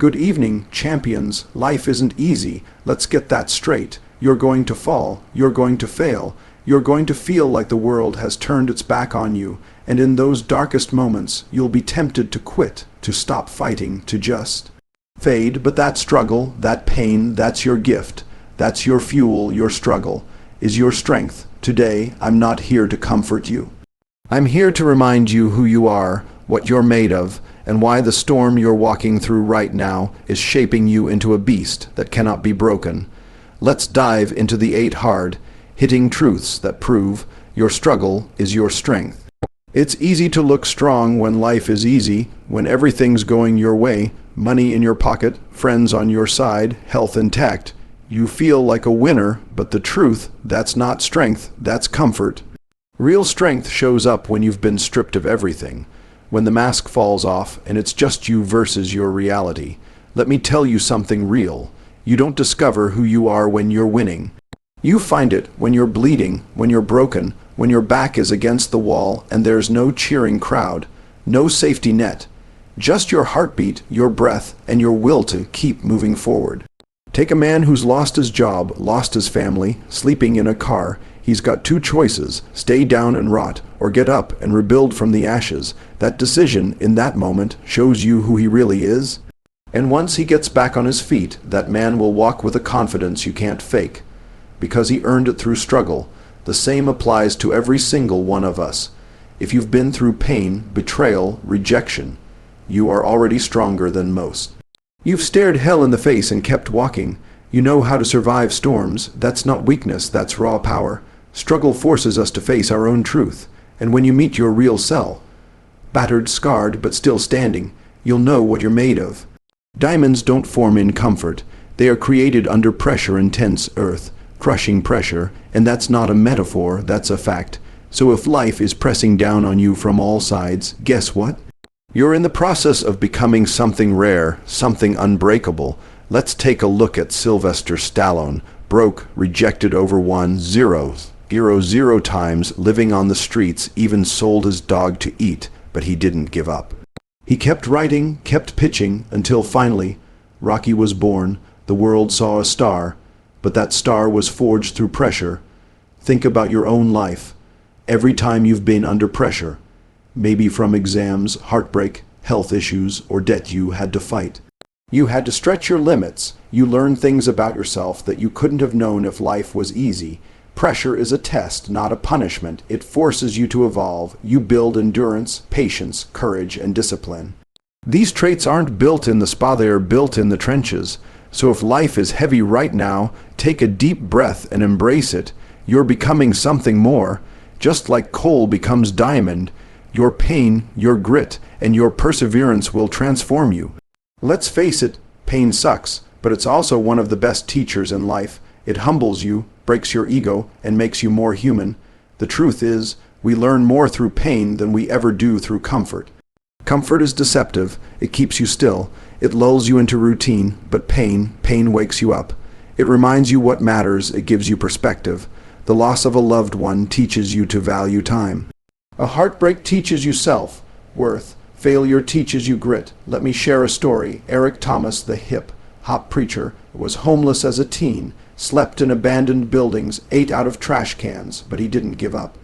Good evening, champions. Life isn't easy. Let's get that straight. You're going to fall. You're going to fail. You're going to feel like the world has turned its back on you. And in those darkest moments, you'll be tempted to quit, to stop fighting, to just fade. But that struggle, that pain, that's your gift. That's your fuel. Your struggle is your strength. Today, I'm not here to comfort you. I'm here to remind you who you are, what you're made of, and why the storm you're walking through right now is shaping you into a beast that cannot be broken. Let's dive into the 8 hard, hitting truths that prove your struggle is your strength. It's easy to look strong when life is easy, when everything's going your way, money in your pocket, friends on your side, health intact. You feel like a winner, but the truth, that's not strength, that's comfort. Real strength shows up when you've been stripped of everything, when the mask falls off and it's just you versus your reality. Let me tell you something real. You don't discover who you are when you're winning. You find it when you're bleeding, when you're broken, when your back is against the wall and there's no cheering crowd, no safety net. Just your heartbeat, your breath, and your will to keep moving forward. Take a man who's lost his job, lost his family, sleeping in a car. He's got 2 choices, stay down and rot, or get up and rebuild from the ashes. That decision, in that moment, shows you who he really is. And once he gets back on his feet, that man will walk with a confidence you can't fake, because he earned it through struggle. The same applies to every single one of us. If you've been through pain, betrayal, rejection, you are already stronger than most. You've stared hell in the face and kept walking. You know how to survive storms. That's not weakness, that's raw power. Struggle forces us to face our own truth. And when you meet your real self, battered, scarred, but still standing, you'll know what you're made of. Diamonds don't form in comfort. They are created under pressure, intense earth, crushing pressure, and that's not a metaphor, that's a fact. So if life is pressing down on you from all sides, guess what? You're in the process of becoming something rare, something unbreakable. Let's take a look at Sylvester Stallone, broke, rejected over 1,000 times, living on the streets, even sold his dog to eat, but he didn't give up. He kept writing, kept pitching, until finally, Rocky was born, the world saw a star, but that star was forged through pressure. Think about your own life. Every time you've been under pressure, maybe from exams, heartbreak, health issues, or debt you had to fight. You had to stretch your limits. You learned things about yourself that you couldn't have known if life was easy. Pressure is a test, not a punishment. It forces you to evolve. You build endurance, patience, courage, and discipline. These traits aren't built in the spa, they are built in the trenches. So if life is heavy right now, take a deep breath and embrace it. You're becoming something more. Just like coal becomes diamond, your pain, your grit, and your perseverance will transform you. Let's face it, pain sucks, but it's also one of the best teachers in life. It humbles you, breaks your ego, and makes you more human. The truth is, we learn more through pain than we ever do through comfort. Comfort is deceptive. It keeps you still. It lulls you into routine, but pain wakes you up. It reminds you what matters. It gives you perspective. The loss of a loved one teaches you to value time. A heartbreak teaches you self-worth. Failure teaches you grit. Let me share a story. Eric Thomas, the hip-hop preacher, was homeless as a teen, slept in abandoned buildings, ate out of trash cans, but he didn't give up.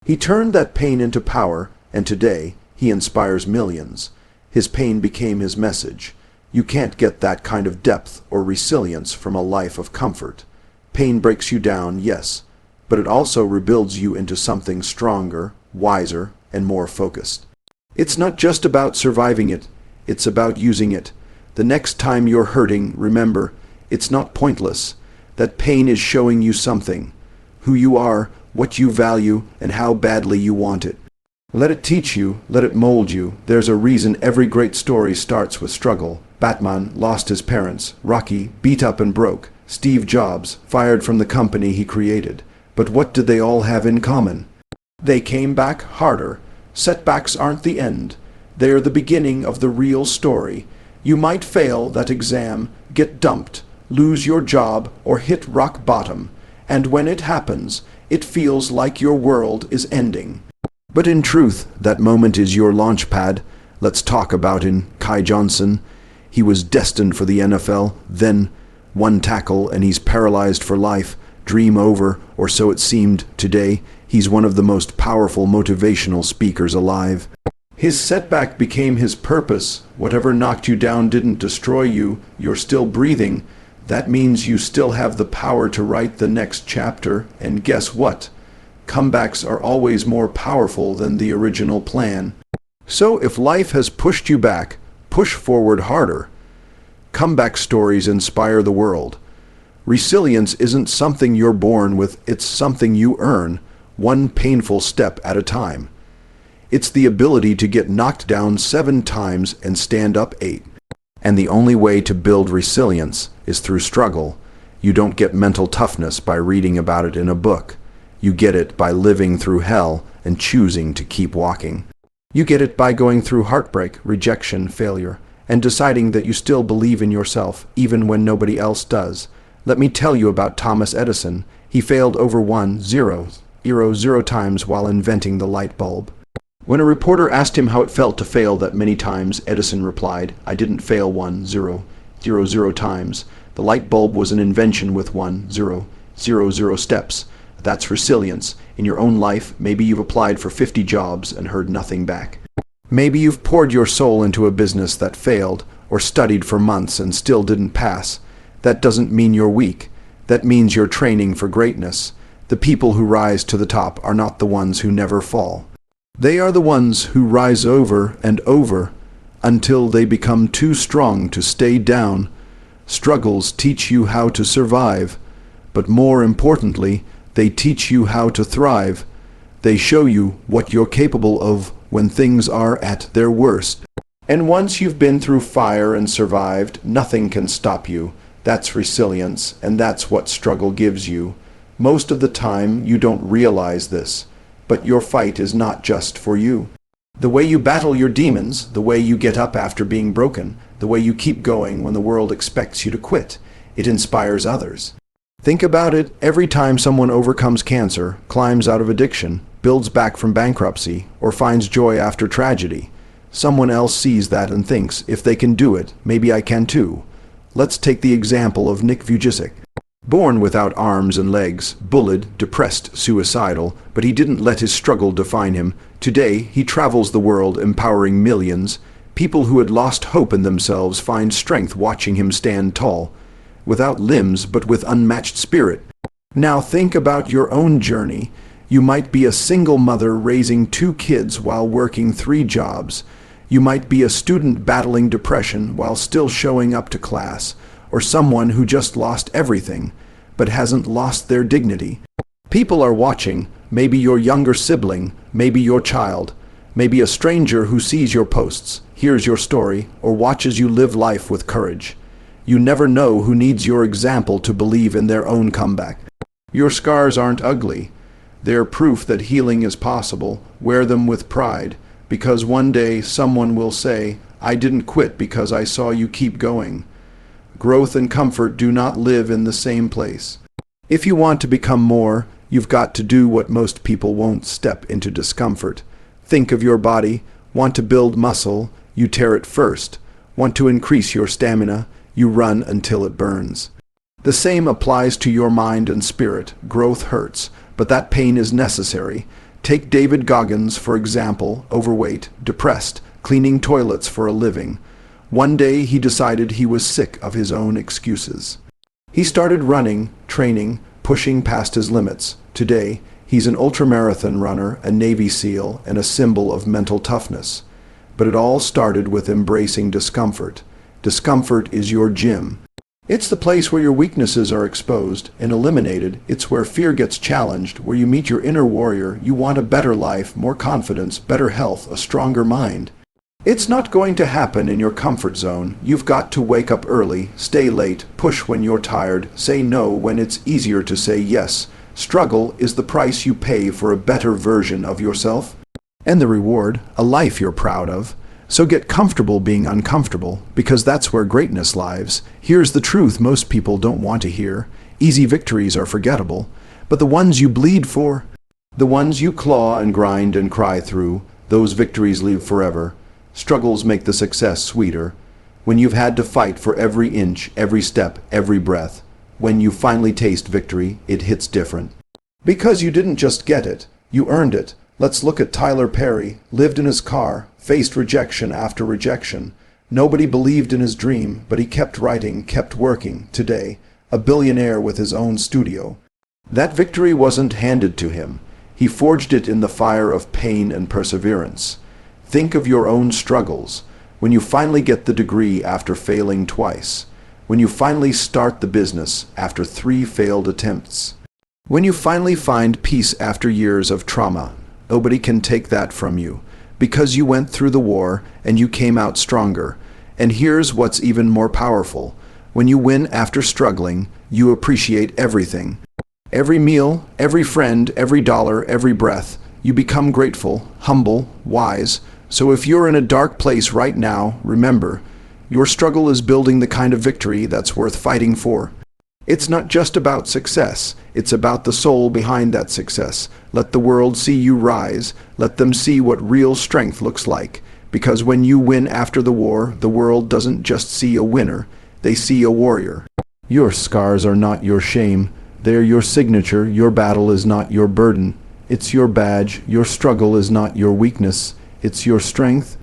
He turned that pain into power, and today he inspires millions. His pain became his message. You can't get that kind of depth or resilience from a life of comfort. Pain breaks you down, yes, but it also rebuilds you into something stronger, wiser, and more focused. It's not just about surviving it, it's about using it. The next time you're hurting, remember, it's not pointless. That pain is showing you something, who you are, what you value, and how badly you want it. Let it teach you, let it mold you. There's a reason every great story starts with struggle. Batman lost his parents, Rocky beat up and broke, Steve Jobs fired from the company he created. But what did they all have in common? They came back harder. Setbacks aren't the end. They're the beginning of the real story. You might fail that exam, get dumped, lose your job, or hit rock bottom. And when it happens, it feels like your world is ending. But in truth, that moment is your launch pad. Let's talk about Kai Johnson. He was destined for the NFL, then one tackle and he's paralyzed for life. Dream over, or so it seemed. Today, he's one of the most powerful motivational speakers alive. His setback became his purpose. Whatever knocked you down didn't destroy you. You're still breathing. That means you still have the power to write the next chapter. And guess what? Comebacks are always more powerful than the original plan. So if life has pushed you back, push forward harder. Comeback stories inspire the world. Resilience isn't something you're born with, it's something you earn, one painful step at a time. It's the ability to get knocked down 7 times and stand up 8. And the only way to build resilience is through struggle. You don't get mental toughness by reading about it in a book. You get it by living through hell and choosing to keep walking. You get it by going through heartbreak, rejection, failure, and deciding that you still believe in yourself even when nobody else does. Let me tell you about Thomas Edison. He failed over 1,000 times while inventing the light bulb. When a reporter asked him how it felt to fail that many times, Edison replied, "I didn't fail 1,000 times. The light bulb was an invention with 1,000 steps. That's resilience. In your own life, maybe you've applied for 50 jobs and heard nothing back. Maybe you've poured your soul into a business that failed, or studied for months and still didn't pass. That doesn't mean you're weak. That means you're training for greatness. The people who rise to the top are not the ones who never fall. They are the ones who rise over and over until they become too strong to stay down. Struggles teach you how to survive, but more importantly, they teach you how to thrive. They show you what you're capable of when things are at their worst. And once you've been through fire and survived, nothing can stop you. That's resilience, and that's what struggle gives you. Most of the time, you don't realize this. But your fight is not just for you. The way you battle your demons, the way you get up after being broken, the way you keep going when the world expects you to quit, it inspires others. Think about it. Every time someone overcomes cancer, climbs out of addiction, builds back from bankruptcy, or finds joy after tragedy, someone else sees that and thinks, if they can do it, maybe I can too. Let's take the example of Nick Vujicic. Born without arms and legs, bullied, depressed, suicidal, but he didn't let his struggle define him. Today, he travels the world empowering millions. People who had lost hope in themselves find strength watching him stand tall, without limbs but with unmatched spirit. Now think about your own journey. You might be a single mother raising 2 kids while working 3 jobs. You might be a student battling depression while still showing up to class, or someone who just lost everything, but hasn't lost their dignity. People are watching, maybe your younger sibling, maybe your child, maybe a stranger who sees your posts, hears your story, or watches you live life with courage. You never know who needs your example to believe in their own comeback. Your scars aren't ugly. They're proof that healing is possible. Wear them with pride, because one day someone will say, "I didn't quit because I saw you keep going." Growth and comfort do not live in the same place. If you want to become more, you've got to do what most people won't: step into discomfort. Think of your body. Want to build muscle? You tear it first. Want to increase your stamina? You run until it burns. The same applies to your mind and spirit. Growth hurts, but that pain is necessary. Take David Goggins, for example, overweight, depressed, cleaning toilets for a living. One day he decided he was sick of his own excuses. He started running, training, pushing past his limits. Today, he's an ultramarathon runner, a Navy SEAL, and a symbol of mental toughness. But it all started with embracing discomfort. Discomfort is your gym. It's the place where your weaknesses are exposed and eliminated. It's where fear gets challenged, where you meet your inner warrior. You want a better life, more confidence, better health, a stronger mind. It's not going to happen in your comfort zone. You've got to wake up early, stay late, push when you're tired, say no when it's easier to say yes. Struggle is the price you pay for a better version of yourself. And the reward, a life you're proud of. So get comfortable being uncomfortable, because that's where greatness lies. Here's the truth most people don't want to hear. Easy victories are forgettable, but the ones you bleed for, the ones you claw and grind and cry through, those victories live forever. Struggles make the success sweeter. when you've had to fight for every inch, every step, every breath. When you finally taste victory, it hits different. Because you didn't just get it, you earned it. Let's look at Tyler Perry. Lived in his car, faced rejection after rejection. Nobody believed in his dream, but he kept writing, kept working. Today, a billionaire with his own studio. That victory wasn't handed to him. He forged it in the fire of pain and perseverance. Think of your own struggles. When you finally get the degree after failing twice. When you finally start the business after 3 failed attempts. When you finally find peace after years of trauma. Nobody can take that from you, because you went through the war and you came out stronger. And here's what's even more powerful. When you win after struggling, you appreciate everything. Every meal, every friend, every dollar, every breath. You become grateful, humble, wise. So if you're in a dark place right now, remember, your struggle is building the kind of victory that's worth fighting for. It's not just about success, it's about the soul behind that success. Let the world see you rise, let them see what real strength looks like. Because when you win after the war, the world doesn't just see a winner, they see a warrior. Your scars are not your shame, they're your signature. Your battle is not your burden, it's your badge. Your struggle is not your weakness, it's your strength.